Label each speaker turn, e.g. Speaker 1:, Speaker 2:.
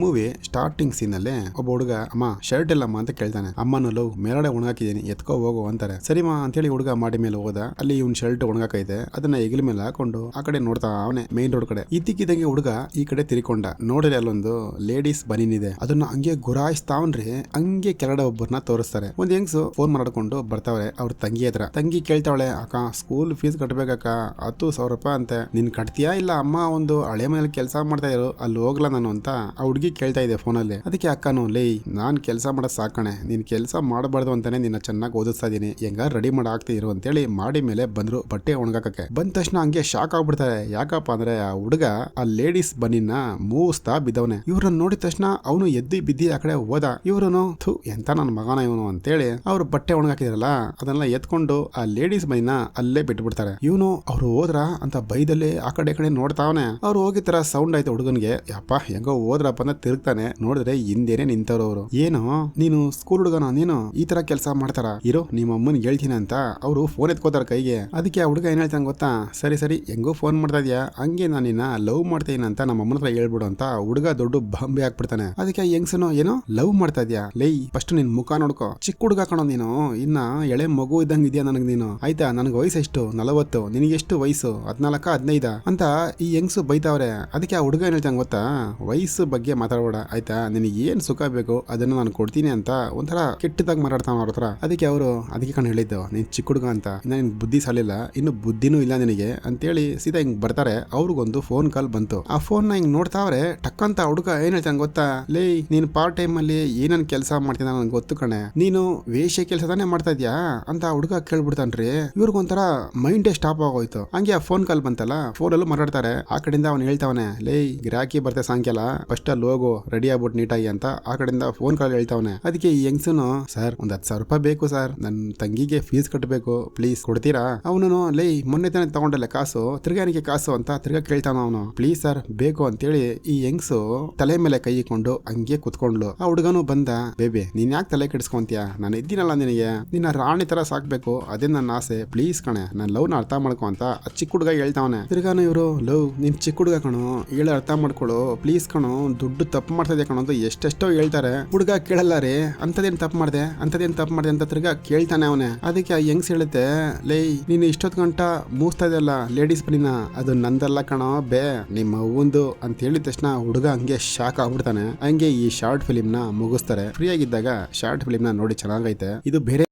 Speaker 1: Movie starting scene ಅಲ್ಲಿ ಒಬ್ಬ ಹುಡುಗ ಅಮ್ಮ ಶರ್ಟ್ ಎಲ್ಲಮ್ಮ ಅಂತ ಕೇಳ್ತಾನೆ. ಅಮ್ಮನಲ್ಲೂ ಮೇಲ್ಗಡೆ ಒಣಗಾಕಿದೀನಿ ಎತ್ಕೋ ಹೋಗು ಅಂತಾರೆ. ಸರಿಮಾ ಅಂತೇಳಿ ಹುಡುಗ ಮಾಡಿ ಮೇಲೆ ಹೋದ. ಅಲ್ಲಿ ಇವ್ನ ಶರ್ಟ್ ಒಣಗಾಕೈತೆ, ಅದನ್ನ ಹೆಗಲ ಮೇಲೆ ಹಾಕೊಂಡು ಆ ಕಡೆ ನೋಡ್ತಾ ಅವನೇ ಮೇನ್ ರೋಡ್ ಕಡೆ. ಇದ್ದಕ್ಕಿದ್ದಂಗೆ ಹುಡುಗ ಈ ಕಡೆ ತಿರ್ಕೊಂಡ. ನೋಡಿದ್ರೆ ಅಲ್ಲೊಂದು ಲೇಡೀಸ್ ಬನೀನ್ ಇದೆ, ಅದನ್ನ ಹಂಗೆ ಗುರಾಯಿಸ್ತಾವನ್ರಿ. ಹಂಗೆ ಕೆಳಗಡೆ ಒಬ್ಬರನ್ನ ತೋರಿಸ್ತಾರೆ. ಒಂದ್ ಹೆಂಗ್ಸು ಫೋನ್ ಮಾಡ್ಕೊಂಡು ಬರ್ತಾವ್ರೆ ಅವ್ರ ತಂಗಿ ಹತ್ರ. ತಂಗಿ ಕೇಳ್ತಾವಳೆ, ಅಕ್ಕ ಸ್ಕೂಲ್ ಫೀಸ್ ಕಟ್ಬೇಕಕ್ಕ, 10,000 ರೂಪಾಯಿ ಅಂತೆ, ನೀನ್ ಕಟ್ತೀಯಾ ಇಲ್ಲ ಅಮ್ಮ ಒಂದು ಹಳೆ ಮನೇಲಿ ಕೆಲಸ ಮಾಡ್ತಾ ಇರೋ ಅಲ್ಲಿ ಹೋಗ್ಲಾ ನಾನು ಅಂತ ಆ ಹುಡುಗಿ ಕೇಳ್ತಾ ಇದೆ ಫೋನಲ್ಲಿ. ಅದಕ್ಕೆ ಅಕ್ಕನು, ಲೇ ನಾನ್ ಕೆಲಸ ಮಾಡೋದ್ ಸಾಕಣೆ, ನೀನ್ ಕೆಲಸ ಮಾಡಬಾರ್ದು ಅಂತಾನೆ ನಿನ್ನ ಚೆನ್ನಾಗಿ ಓದಿಸ್ತಾ ಇದೀನಿ, ಹೆಂಗ ರೆಡಿ ಮಾಡಿ ಆಗ್ತಾ ಇರು ಅಂತೇಳಿ ಮಾಡಿ ಮೇಲೆ ಬಂದ್ರು ಬಟ್ಟೆ ಒಣಗಾಕಕ್ಕೆ. ಬಂದ ತಕ್ಷಣ ಹಂಗೆ ಶಾಕ್ ಆಗ್ಬಿಡ್ತಾರೆ. ಯಾಕಪ್ಪ ಅಂದ್ರೆ ಆ ಹುಡುಗ ಆ ಲೇಡೀಸ್ ಬನ್ನಿನ ಮೂಸ್ತಾ ಬಿದ್ದವನೆ. ಇವ್ರನ್ನ ನೋಡಿದ ತಕ್ಷಣ ಅವನು ಎದ್ದಿ ಬಿದ್ದಿ ಆ ಕಡೆ ಹೋದ. ಇವ್ರನು ಥು ಎಂತ ನನ್ನ ಮಗನ ಇವನು ಅಂತೇಳಿ ಅವ್ರು ಬಟ್ಟೆ ಒಣಗಾಕಿದ್ರಲ್ಲ ಅದನ್ನೆಲ್ಲ ಎತ್ಕೊಂಡು ಆ ಲೇಡೀಸ್ ಬನ್ನಿನ ಅಲ್ಲೇ ಬಿಟ್ಬಿಡ್ತಾರೆ. ಇವನು ಅವ್ರು ಹೋದ್ರ ಅಂತ ಬೈದಲ್ಲಿ ಆ ಕಡೆ ನೋಡ್ತಾವನೆ. ಅವ್ರು ಹೋಗಿತರ ಸೌಂಡ್ ಆಯ್ತು ಹುಡುಗನ್ಗೆ. ಯಪ್ಪ ಹೆಂಗೋ ಹೋದ್ರಪ್ಪ ಅಂತ ತಿರುಗ್ತಾನೆ. ನೋಡಿದ್ರೆ ಹಿಂದೇನೆ ನಿಂತವ್ರು ಅವರು. ಏನು ನೀನು ಸ್ಕೂಲ್ ಹುಡುಗನ, ನೀನು ಈ ತರ ಕೆಲಸ ಮಾಡ್ತಾರ, ಇರೋ ನಿಮ್ಮ ಅಮ್ಮನಿಗೆ ಹೇಳ್ತೀನಿ ಅಂತ ಅವರು ಫೋನ್ ಎತ್ಕೋತಾರ ಕೈಗೆ. ಅದಕ್ಕೆ ಆ ಹುಡುಗ ಏನ್ ಹೇಳ್ತಾನೆ ಗೊತ್ತಾ, ಸರಿ ಹೆಂಗೋ ಫೋನ್ ಮಾಡ್ತಾ ಇದೀಯಾ, ಹಂಗೆ ನಾನು ನಿನ್ನ ಲವ್ ಮಾಡ್ತೀನಿ ಅಂತ ನಮ್ಮ ಅಮ್ಮನ ಹತ್ರ ಹೇಳ್ಬಿಡು ಅಂತ ಹುಡುಗ ದೊಡ್ಡ ಬಾಂಬೆ ಹಾಕ್ಬಿಡ್ತಾನೆ. ಅದಕ್ಕೆ ಹೆಂಗ್ಸನು, ಏನೋ ಲವ್ ಮಾಡ್ತಾ ಇದೀಯಾ, ಲೈ ಫಸ್ಟ್ ನಿನ್ ಮುಖ ನೋಡ್ಕೋ, ಚಿಕ್ಕ ಹುಡುಗ ಕಾಣೋ ನೀನು, ಇನ್ನ ಎಳೆ ಮಗು ಇದ್ದಂಗ ಇದೆಯಾ ನನಗ್ ನೀನು, ಆಯ್ತಾ ನನಗೆ ವಯಸ್ಸು ಎಷ್ಟು 40, ನಿನಗೆ ಎಷ್ಟು ವಯಸ್ಸು 14 15 ಅಂತ ಈ ಹೆಂಗ್ಸು ಬೈತಾವ್ರೆ. ಅದಕ್ಕೆ ಆ ಹುಡುಗ ಏನ್ ಹೇಳ್ತಾನೆ ಗೊತ್ತಾ, ವಯಸ್ಸು ಬಗ್ಗೆ ಮಾತಾಡಬೇಡ ಆಯ್ತಾ, ನಿನಗೆ ಏನ್ ಸುಖ ಬೇಕು ಅದನ್ನ ನಾನು ಕೊಡ್ತೀನಿ ಅಂತ ಒಂಥರ ಕೆಟ್ಟದಾಗಿ ಮಾತಾಡ್ತಾವ ಅವ್ರ ಹತ್ರ. ಅದಕ್ಕೆ ಅವರು ಅದಕ್ಕೆ ಕಣ್ ಹೇಳಿದ್ದು, ನೀನ್ ಚಿಕ್ಕ ಹುಡುಗ ಅಂತ, ಇನ್ನ ನಿನ್ ಬುದ್ಧಿ ಸಾಲಿಲ್ಲ, ಇನ್ನು ಬುದ್ಧಿನೂ ಇಲ್ಲ ನಿನಗೆ ಅಂತೇಳಿ ಸೀದಾ ಹಿಂಗ್ ಬರ್ತಾರೆ. ಅವ್ರಿಗೊಂದು ಫೋನ್ ಕಾಲ್ ಬಂತು. ಆ ಫೋನ್ ನ ಹಿಂಗ್ ನೋಡ್ತಾವ್ರೆ. ಟಕ್ಕಂತ ಹುಡುಗ ಏನ್ ಹೇಳ್ತಾನೆ ಗೊತ್ತಾ, ಲೇ ನೀನ್ ಪಾರ್ಟ್ ಟೈಮ್ ಅಲ್ಲಿ ಏನನ್ ಕೆಲಸ ಮಾಡ್ತೀನಿ ನನ್ಗೆ ಗೊತ್ತು ಕಣೆ, ನೀನು ವೇಷ ಕೆಲಸ ತಾನೇ ಮಾಡ್ತಾ ಇದ್ಯಾ ಅಂತ ಹುಡುಗ ಕೇಳ್ಬಿಡ್ತಾನ್ರಿ. ಇವ್ರಿಗೊಂಥರ ಮೈಂಡೇ ಸ್ಟಾಪ್ ಆಗೋಯ್ತು. ಹಂಗೆ ಆ ಫೋನ್ ಕಾಲ್ ಬಂತಲ್ಲ, ಫೋನ್ ಅಲ್ಲೂ ಮಾತಾಡ್ತಾರೆ. ಆ ಕಡೆಯಿಂದ ಅವ್ನು ಹೇಳ್ತಾವನೆ, ಲೇ ಗಿರಾಕಿ ಬರ್ತೆ ಸಾಯಂಕಾಲ, ಫಸ್ಟ್ ಅಲ್ಲಿ ಹೋಗು ರೆಡಿ ಆಗ್ಬಿಟ್ಟು ನೀಟಾಗಿ ಅಂತ ಆ ಕಡೆಯಿಂದ ಫೋನ್ ಕಾಲ್ ಹೇಳ್ತಾವನೆ. ಅದಕ್ಕೆ ಈ ಹೆಂಗ್ಸನು, ಸರ್ ಒಂದ್ 10,000 ರೂಪಾಯಿ ಬೇಕು ಸರ್, ನನ್ನ ತಂಗಿಗೆ ಫೀಸ್ ಕಟ್ಟಬೇಕು, ಪ್ಲೀಸ್ ಕೊಡ್ತೀರಾ? ಅವನು, ಲೇ ಮೊನ್ನೆ ತಾನೇ ತಗೊಂಡಲ್ಲ ಕಾಸು, ತಿರ್ಗಾನಿಗೆ ಕಾಸು ಅಂತ ತಿರ್ಗಾ ಕೇಳ್ತಾನ ಅವನು. ಪ್ಲೀಸ್ ಸರ್ ಬೇಕು ಅಂತೇಳಿ ಈ ಹೆಂಗ್ಸು ತಲೆ ಮೇಲೆ ಕೈ ಇಕ್ಕೊಂಡು ಹಂಗೆ ಕುತ್ಕೊಂಡ್ಲು. ಆ ಹುಡುಗನು ಬಂದ, ಬೇಬಿ ನೀನ್ ಯಾಕೆ ತಲೆ ಕೆಡಿಸ್ಕೊಂತೀಯ, ನಾನು ಇದ್ದೀನಲ್ಲ ನಿನಗೆ, ನಿನ್ನ ರಾಣಿ ತರ ಸಾಕ್ಬೇಕು, ಅದೇ ನನ್ನ ಆಸೆ, ಪ್ಲೀಸ್ ಕಣೆ ನನ್ನ ಲವ್ ನ ಅರ್ಥ ಮಾಡ್ಕೊ ಅಂತ ಆ ಚಿಕ್ಕ ಹುಡುಗ ಹೇಳ್ತಾವನೆ. ತಿರ್ಗಾನು ಇವರು, ಲವ್ ನಿನ್ ಚಿಕ್ಕ ಹುಡುಗ ಕಣು, ಹೇಳಿ ಅರ್ಥ ಮಾಡ್ಕೊಳು ಪ್ಲೀಸ್ ಕಣು, ದುಡ್ಡು ತಪ್ಪು ಮಾಡ್ತಾ ಇದೆ ಕಣೋ ಅಂತ ಎಷ್ಟೆಷ್ಟೋ ಹೇಳ್ತಾರೆ. ಹುಡುಗ ಕೇಳಲ್ಲ ರೀ, ಅಂತದೇನ್ ತಪ್ಪು ಮಾಡಿದೆ ಅಂತ ತಿರ್ಗಾ ಕೇಳ್ತಾನೆ ಅವನೇ. ಅದಕ್ಕೆ ಆ ಹೆಂಗ್ಸ್ ಹೇಳುತ್ತೆ, ಲೇ ನೀನು ಇಷ್ಟೊತ್ತು ಗಂಟ ಮೂಸ್ತಾ ಇದೆಯಲ್ಲ ಲೇಡೀಸ್ ಬನ್ನಿನ, ಅದು ನಂದಲ್ಲ ಕಣೋ ಬೇ ನಿಮ್ಮ ಅವ್ವಂದು ಅಂತ ಹೇಳಿದ ತಕ್ಷಣ ಹುಡುಗ ಹಂಗೆ ಶಾಕ್ ಆಗ್ಬಿಡ್ತಾನೆ. ಹಂಗೆ ಈ ಶಾರ್ಟ್ ಫಿಲಿಮ್ ನ ಮುಗಿಸ್ತಾರೆ. ಫ್ರೀ ಆಗಿದ್ದಾಗ ಶಾರ್ಟ್ ಫಿಲಿಮ್ ನ ನೋಡಿ ಚೆನ್ನಾಗೈತೆ. ಇದು ಬೇರೆ